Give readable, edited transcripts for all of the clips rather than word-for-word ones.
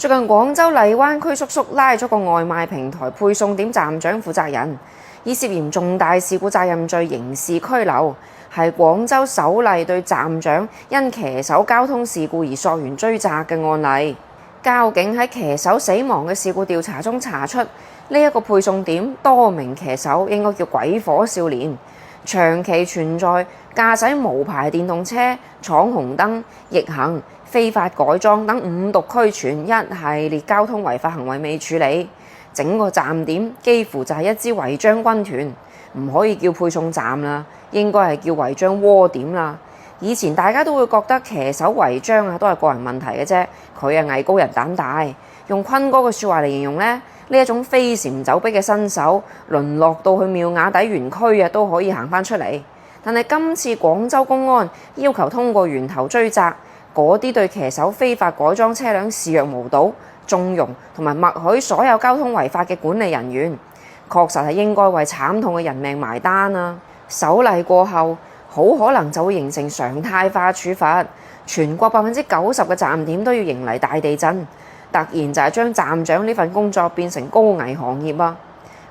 最近廣州荔灣區叔叔拉咗個外賣平台配送點站長負責人，以涉嫌重大事故責任罪刑事拘留，係廣州首例對站長因騎手交通事故而溯源追責嘅案例。交警喺騎手死亡嘅事故調查中查出，呢一個配送點多名騎手應該叫鬼火少年，長期存在駕駛無牌電動車、闖紅燈、逆行、非法改裝等5毒俱全一系列交通違法行為未處理，整個站點幾乎就係一支違章軍團，唔可以叫配送站啦，應該係叫違章窩點啦。以前大家都會覺得騎手違章都係個人問題嘅啫，佢藝高人膽大，用坤哥嘅説話嚟形容呢一種飛檐走壁嘅新手，淪落到去妙瓦底園區都可以行返出嚟。但係今次廣州公安要求通過源頭追責，嗰啲對騎手非法改裝車輛視若無睹、縱容同埋默許所有交通違法嘅管理人員，確實係應該為慘痛嘅人命埋單啊！首例過後，好可能就會形成常態化處罰，全國90%嘅站點都要迎嚟大地震，突然就係將站長呢份工作變成高危行業啊！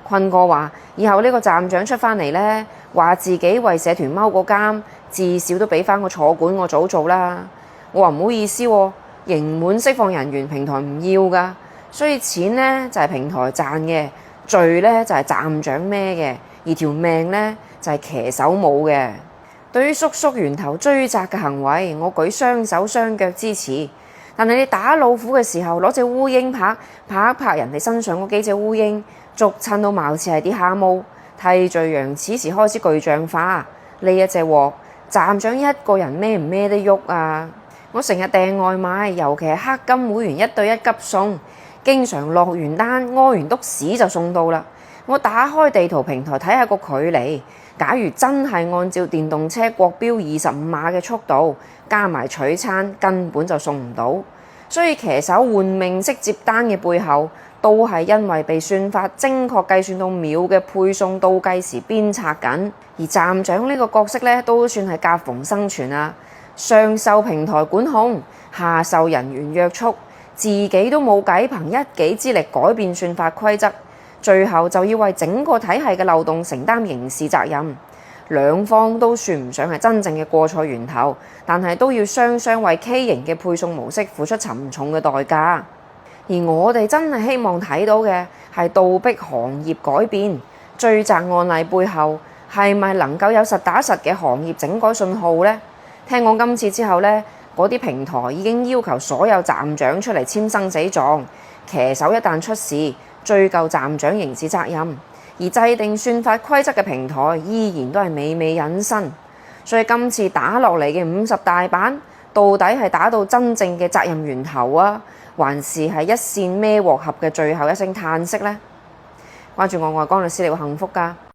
坤哥話：以後呢個站長出返嚟呢，話自己為社團踎過監，至少都俾返個坐館我早做啦。我話唔好意思喎，刑滿釋放人員平台唔要㗎，所以錢呢就係平台賺嘅，罪呢就係站長孭嘅，而條命呢就係騎手冇嘅。對於叔叔源頭追責嘅行為，我舉雙手雙腳支持。但係你打老虎嘅時候，攞隻烏蠅拍人哋身上嗰幾隻烏蠅，捉親到貌似係啲蝦毛，替罪羊此時開始具象化。呢一隻鑊，站長一個人孭唔孭得喐啊？我成日訂外賣，尤其係黑金會員1對1急送，經常落完單屙完篤屎就送到啦。我打開地圖平台睇下個距離，假如真係按照電動車國標25碼嘅速度，加埋取餐，根本就送唔到。所以騎手換命式接單嘅背後，都係因為被算法精確計算到秒嘅配送倒計時鞭策緊。而站長呢個角色呢，都算係夾縫生存啊！上受平台管控，下受人員約束，自己都冇計，憑一己之力改變算法規則，最後就要為整個體系嘅漏洞承擔刑事責任。兩方都算唔上係真正嘅過錯源頭，但係都要雙雙為畸形嘅配送模式付出沉重嘅代價。而我哋真係希望睇到嘅係倒逼行業改變，追責案例背後係咪能夠有實打實嘅行業整改信號呢？聽講今次之後呢，嗰啲平台已經要求所有站長出嚟簽生死狀，騎手一旦出事，追究站長刑事責任。而制定算法規則嘅平台依然都係美美隱身，所以今次打落嚟嘅50大板，到底係打到真正嘅責任源頭啊，還是係一線孭鑊俠嘅最後一聲嘆息呢？關注我，愛江律師，你會幸福㗎。